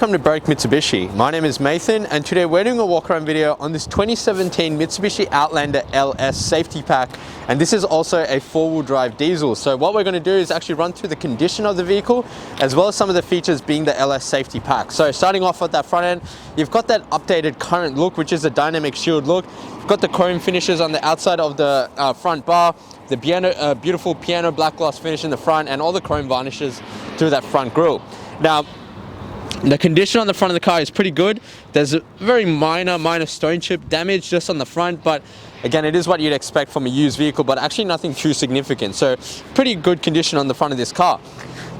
welcome to Break Mitsubishi. My name is Nathan and today we're doing a walk around video on this 2017 Mitsubishi Outlander LS safety pack, and this is also a four-wheel drive diesel. So what we're going to do is actually run through the condition of the vehicle as well as some of the features being the LS safety pack. So starting off at that front end, you've got that updated current look, which is a dynamic shield look. You've got the chrome finishes on the outside of the front bar, the beautiful piano black gloss finish in the front, and all the chrome varnishes through that front grille. Now, the condition on the front of the car is pretty good. There's a very minor stone chip damage just on the front, but again, it is what you'd expect from a used vehicle, but actually nothing too significant. So pretty good condition on the front of this car.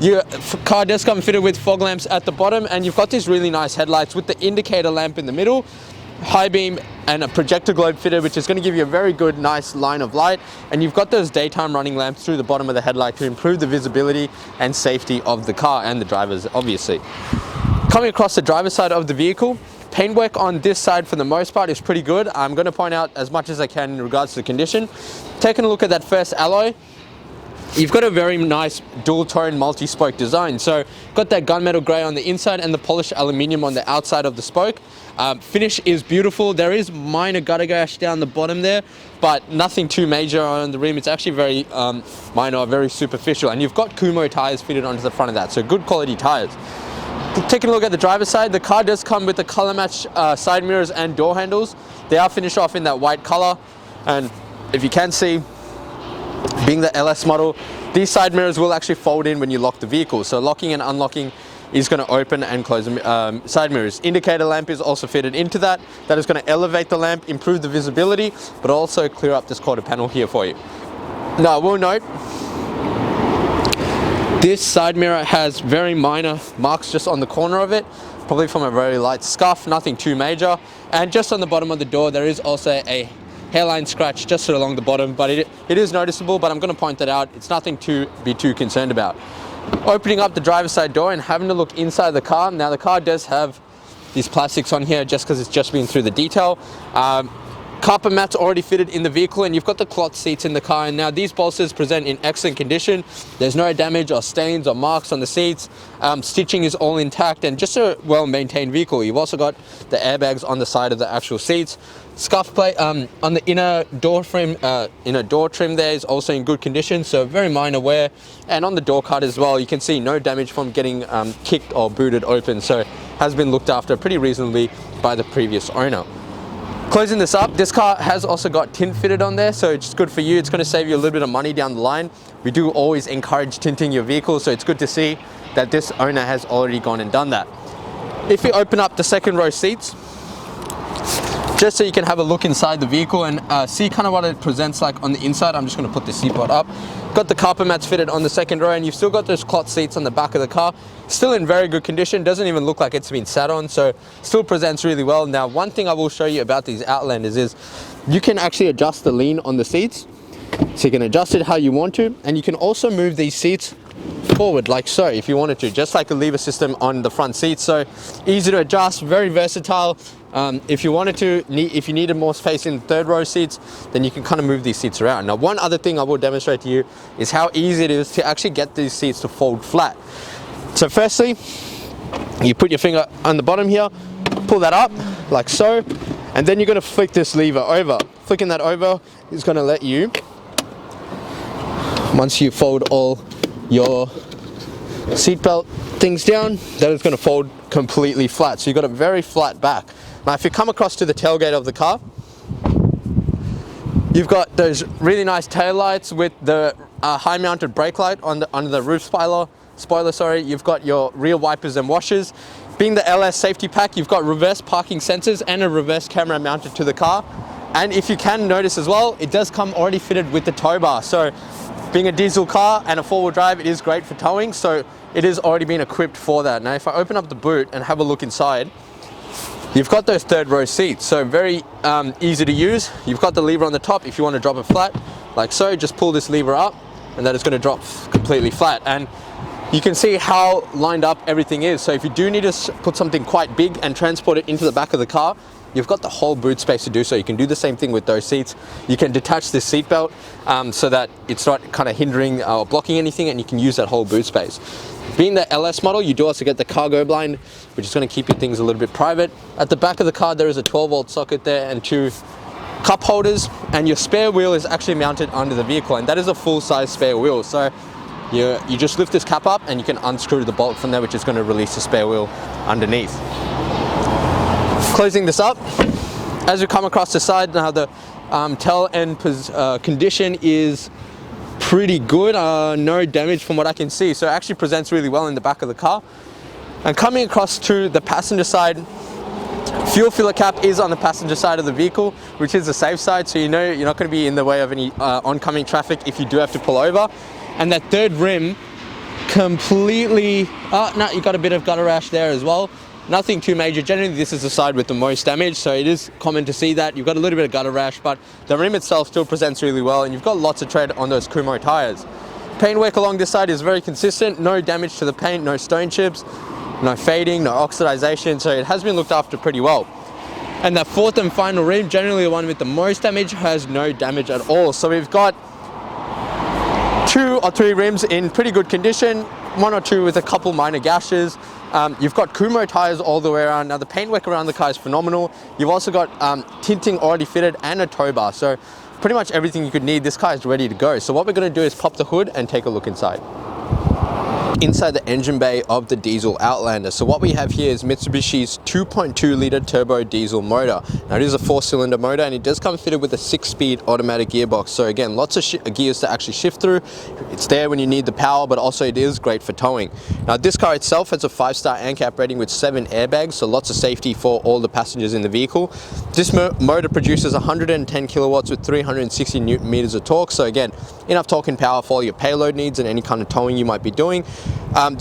Your car does come fitted with fog lamps at the bottom, and you've got these really nice headlights with the indicator lamp in the middle, high beam and a projector globe fitted, which is going to give you a very good nice line of light. And you've got those daytime running lamps through the bottom of the headlight to improve the visibility and safety of the car and the drivers, obviously. Coming across the driver's side of the vehicle, paintwork on this side for the most part is pretty good. I'm going to point out as much as I can in regards to the condition. Taking a look at that first alloy, you've got a very nice dual tone multi-spoke design. So got that gunmetal grey on the inside and the polished aluminium on the outside of the spoke. Finish is beautiful. There is minor gutter gash down the bottom there, but nothing too major on the rim. It's actually very minor, very superficial. And you've got Kumo tires fitted onto the front of that, so good quality tires. Taking a look at the driver's side, the car does come with the color match side mirrors and door handles. They are finished off in that white color, and if you can see, being the LS model, these side mirrors will actually fold in when you lock the vehicle. So locking and unlocking is going to open and close the side mirrors. Indicator lamp is also fitted into that. That is going to elevate the lamp, improve the visibility, but also clear up this quarter panel here for you. Now, I will note, this side mirror has very minor marks just on the corner of it, probably from a very light scuff, nothing too major. And just on the bottom of the door, there is also a hairline scratch just along the bottom, but it is noticeable, but I'm going to point that out. It's nothing to be too concerned about. Opening up the driver's side door and having a look inside the car. Now, the car does have these plastics on here just because it's just been through the detail. Carpet mats already fitted in the vehicle, and you've got the cloth seats in the car. And now these bolsters present in excellent condition. There's no damage or stains or marks on the seats. Stitching is all intact and just a well-maintained vehicle. You've also got the airbags on the side of the actual seats. Scuff plate on the inner door frame, inner door trim there is also in good condition, so very minor wear. And on the door cut as well, you can see no damage from getting kicked or booted open, so has been looked after pretty reasonably by the previous owner. Closing this up, this car has also got tint fitted on there, so it's good for you. It's going to save you a little bit of money down the line. We do always encourage tinting your vehicle, so it's good to see that this owner has already gone and done that. If you open up the second row seats, just so you can have a look inside the vehicle and see kind of what it presents like on the inside, I'm just going to put the seatbelt up. Got the carpet mats fitted on the second row, and you've still got those cloth seats on the back of the car. Still in very good condition, doesn't even look like it's been sat on, so still presents really well. Now, one thing I will show you about these Outlanders is you can actually adjust the lean on the seats. So you can adjust it how you want to, and you can also move these seats forward like so if you wanted to, just like a lever system on the front seats. So easy to adjust, very versatile. If you wanted to, if you needed more space in the third row seats, then you can kind of move these seats around. Now, one other thing I will demonstrate to you is how easy it is to actually get these seats to fold flat. So firstly, you put your finger on the bottom here, pull that up like so, and then you're going to flick this lever over. Flicking that over is going to let you, once you fold all your seatbelt things down, that is going to fold completely flat. So you've got a very flat back. Now, if you come across to the tailgate of the car, you've got those really nice tail lights with the high mounted brake light under the roof spoiler. You've got your rear wipers and washers. Being the LS safety pack, you've got reverse parking sensors and a reverse camera mounted to the car. And if you can notice as well, it does come already fitted with the tow bar. So being a diesel car and a four-wheel drive, it is great for towing, so it has already been equipped for that. Now, if I open up the boot and have a look inside, you've got those third row seats, so very easy to use. You've got the lever on the top if you want to drop it flat, like so. Just pull this lever up, and that is going to drop completely flat. And you can see how lined up everything is. So if you do need to put something quite big and transport it into the back of the car, you've got the whole boot space to do so. You can do the same thing with those seats. You can detach this seat belt so that it's not kind of hindering or blocking anything, and you can use that whole boot space. Being the LS model, you do also get the cargo blind, which is going to keep your things a little bit private. At the back of the car, there is a 12-volt socket there and 2 cup holders, and your spare wheel is actually mounted under the vehicle, and that is a full-size spare wheel. So you just lift this cap up and you can unscrew the bolt from there, which is going to release the spare wheel underneath. Closing this up, as we come across the side, now the tail end condition is pretty good, no damage from what I can see, so it actually presents really well in the back of the car. And coming across to the passenger side, fuel filler cap is on the passenger side of the vehicle, which is the safe side, so you know you're not going to be in the way of any oncoming traffic if you do have to pull over. And that third rim completely, no, you got a bit of gutter rash there as well. Nothing too major. Generally, this is the side with the most damage, so it is common to see that. You've got a little bit of gutter rash, but the rim itself still presents really well, and you've got lots of tread on those Kumho tires. Paintwork along this side is very consistent. No damage to the paint, no stone chips, no fading, no oxidization, so it has been looked after pretty well. And that fourth and final rim, generally the one with the most damage, has no damage at all. So we've got 2 or 3 rims in pretty good condition, 1 or 2 with a couple minor gashes. You've got Kumho tires all the way around. Now the paintwork around the car is phenomenal. You've also got tinting already fitted and a tow bar. So pretty much everything you could need, this car is ready to go. So what we're going to do is pop the hood and take a look inside. Inside the engine bay of the diesel Outlander. So what we have here is Mitsubishi's 2.2 litre turbo diesel motor. Now it is a 4-cylinder motor, and it does come fitted with a 6-speed automatic gearbox. So again, lots of gears to actually shift through. It's there when you need the power, but also it is great for towing. Now this car itself has a 5-star ANCAP rating with 7 airbags, so lots of safety for all the passengers in the vehicle. This motor produces 110 kilowatts with 360 newton meters of torque. So again, enough torque and power for all your payload needs and any kind of towing you might be doing.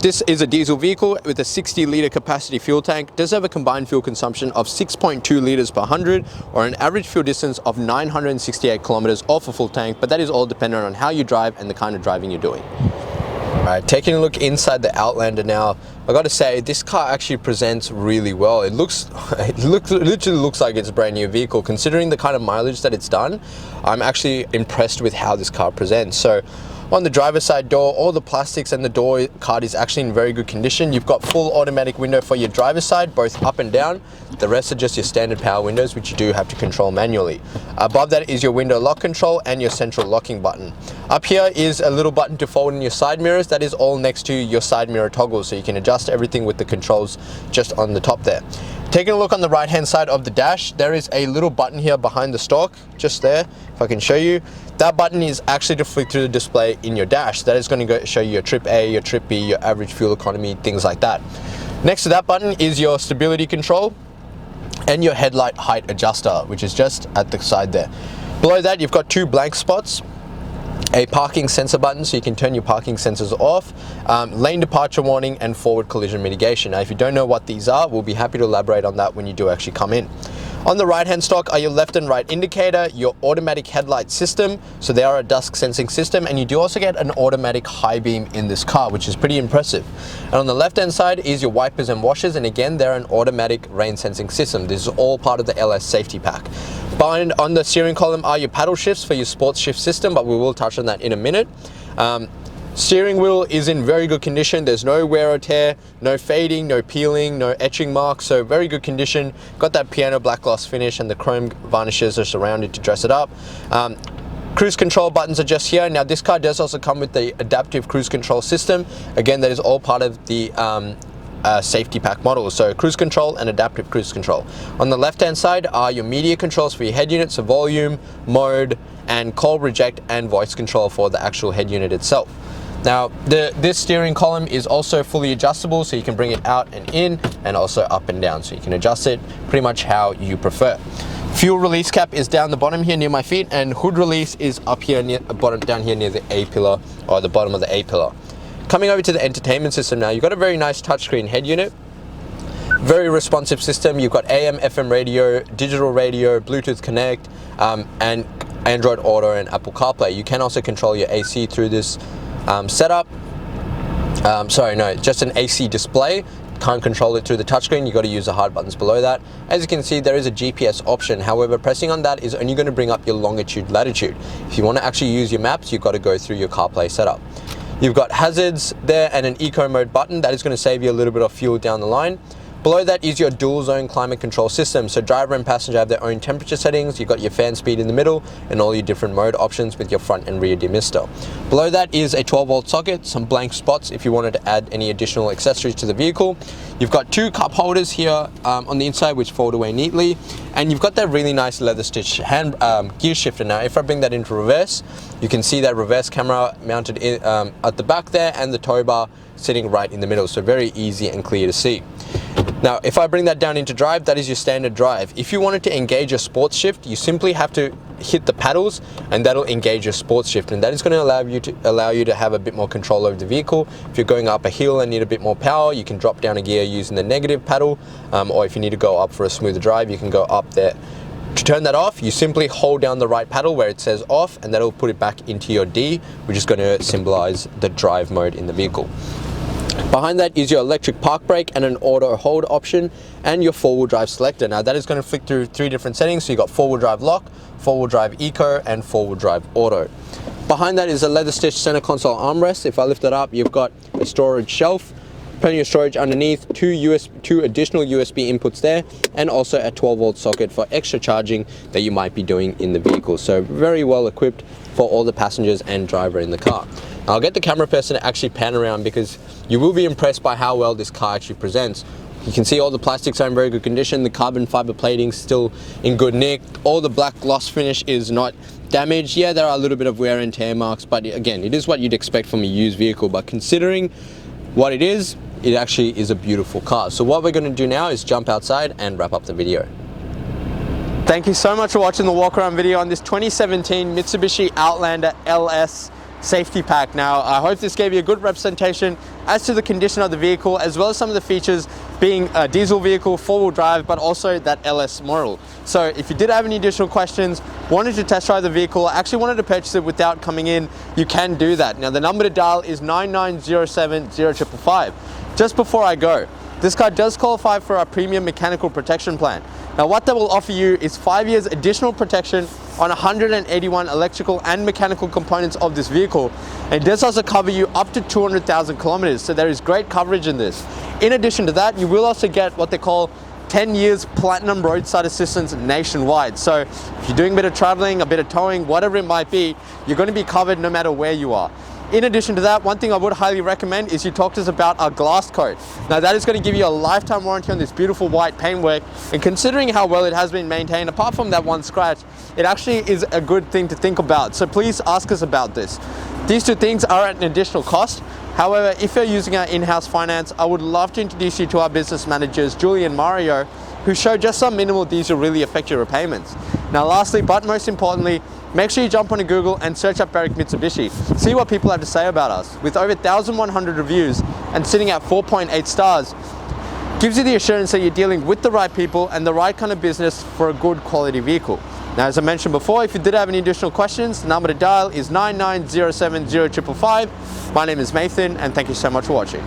This is a diesel vehicle with a 60 litre capacity fuel tank. It does have a combined fuel consumption of 6.2 litres per 100, or an average fuel distance of 968 kilometers off a full tank, but that is all dependent on how you drive and the kind of driving you're doing. Alright, taking a look inside the Outlander now, I gotta say, this car actually presents really well. It literally looks like it's a brand new vehicle. Considering the kind of mileage that it's done, I'm actually impressed with how this car presents. So on the driver's side door, all the plastics and the door card is actually in very good condition. You've got full automatic window for your driver's side, both up and down. The rest are just your standard power windows, which you do have to control manually. Above that is your window lock control and your central locking button. Up here is a little button to fold in your side mirrors. That is all next to your side mirror toggle, so you can adjust everything with the controls just on the top there. Taking a look on the right hand side of the dash, there is a little button here behind the stalk, just there, if I can show you. That button is actually to flick through the display in your dash. That is going to show you your trip A, your trip B, your average fuel economy, things like that. Next to that button is your stability control and your headlight height adjuster, which is just at the side there. Below that, you've got 2 blank spots, a parking sensor button so you can turn your parking sensors off, lane departure warning, and forward collision mitigation. Now if you don't know what these are, we'll be happy to elaborate on that when you do actually come in. On the right hand stalk are your left and right indicator, your automatic headlight system, so they are a dusk sensing system, and you do also get an automatic high beam in this car, which is pretty impressive. And on the left hand side is your wipers and washers, and again they're an automatic rain sensing system. This is all part of the LS safety pack. Behind on the steering column are your paddle shifts for your sports shift system, but we will touch on that in a minute. Steering wheel is in very good condition. There's no wear or tear, no fading, no peeling, no etching marks, so very good condition. Got that piano black gloss finish, and the chrome varnishes are surrounded to dress it up. Cruise control buttons are just here. Now this car does also come with the adaptive cruise control system. Again, that is all part of the safety pack model, so cruise control and adaptive cruise control. On the left hand side are your media controls for your head unit, so volume, mode, and call reject, and voice control for the actual head unit itself. Now this steering column is also fully adjustable, so you can bring it out and in, and also up and down, so you can adjust it pretty much how you prefer. Fuel release cap is down the bottom here near my feet, and hood release is up here near down here near the A pillar, or the bottom of the A pillar. Coming over to the entertainment system now, you've got a very nice touchscreen head unit. Very responsive system. You've got AM, FM radio, digital radio, Bluetooth Connect, and Android Auto and Apple CarPlay. You can also control your AC through this setup. Sorry, no, just an AC display. Can't control it through the touchscreen. You've got to use the hard buttons below that. As you can see, there is a GPS option. However, pressing on that is only going to bring up your longitude, latitude. If you want to actually use your maps, you've got to go through your CarPlay setup. You've got hazards there and an eco mode button that is going to save you a little bit of fuel down the line. Below that is your dual zone climate control system. So driver and passenger have their own temperature settings. You've got your fan speed in the middle and all your different mode options with your front and rear demister. Below that is a 12-volt socket, some blank spots if you wanted to add any additional accessories to the vehicle. You've got two cup holders here on the inside which fold away neatly. And you've got that really nice leather stitch hand gear shifter. Now, if I bring that into reverse, you can see that reverse camera mounted in, at the back there and the tow bar sitting right in the middle. So very easy and clear to see. Now, if I bring that down into drive, that is your standard drive. If you wanted to engage your sports shift, you simply have to hit the paddles and that'll engage your sports shift. And that is going to allow you to have a bit more control over the vehicle. If you're going up a hill and need a bit more power, you can drop down a gear using the negative paddle. Or if you need to go up for a smoother drive, you can go up there. To turn that off, you simply hold down the right paddle where it says off and that'll put it back into your D, which is going to symbolize the drive mode in the vehicle. Behind that is your electric park brake and an auto hold option and your four-wheel drive selector. Now that is going to flick through three different settings. So you got four-wheel drive lock, four-wheel drive eco and four-wheel drive auto. Behind that is a leather stitched center console armrest. If I lift it up, you've got a storage shelf, plenty of storage underneath, two additional USB inputs there, and also a 12-volt socket for extra charging that you might be doing in the vehicle. So very well equipped for all the passengers and driver in the car. I'll get the camera person to actually pan around because you will be impressed by how well this car actually presents. You can see all the plastics are in very good condition, the carbon fiber plating still in good nick, all the black gloss finish is not damaged. Yeah, there are a little bit of wear and tear marks, but again, it is what you'd expect from a used vehicle, but considering what it actually is a beautiful car. So what we're going to do now is jump outside and wrap up the video. Thank you so much for watching the walk around video on this 2017 Mitsubishi Outlander LS safety pack. Now, I hope this gave you a good representation as to the condition of the vehicle, as well as some of the features being a diesel vehicle, four-wheel drive, but also that LS model. So if you did have any additional questions, wanted to test drive the vehicle, actually wanted to purchase it without coming in, you can do that. Now, the number to dial is 99070555. Just before I go, this car does qualify for our premium mechanical protection plan. Now, what that will offer you is 5 years additional protection on 181 electrical and mechanical components of this vehicle. And it does also cover you up to 200,000 kilometers. So there is great coverage in this. In addition to that, you will also get what they call 10 years platinum roadside assistance nationwide. So if you're doing a bit of traveling, a bit of towing, whatever it might be, you're going to be covered no matter where you are. In addition to that, one thing I would highly recommend is you talk to us about our glass coat. Now that is going to give you a lifetime warranty on this beautiful white paintwork, and considering how well it has been maintained, apart from that one scratch, it actually is a good thing to think about. So please ask us about this. These two things are at an additional cost. However, if you're using our in-house finance, I would love to introduce you to our business managers, Julie and Mario, who show just how minimal these will really affect your repayments. Now lastly, but most importantly, make sure you jump onto Google and search up Barrick Mitsubishi. See what people have to say about us. With over 1,100 reviews and sitting at 4.8 stars, gives you the assurance that you're dealing with the right people and the right kind of business for a good quality vehicle. Now, as I mentioned before, if you did have any additional questions, the number to dial is 99070555. My name is Nathan, and thank you so much for watching.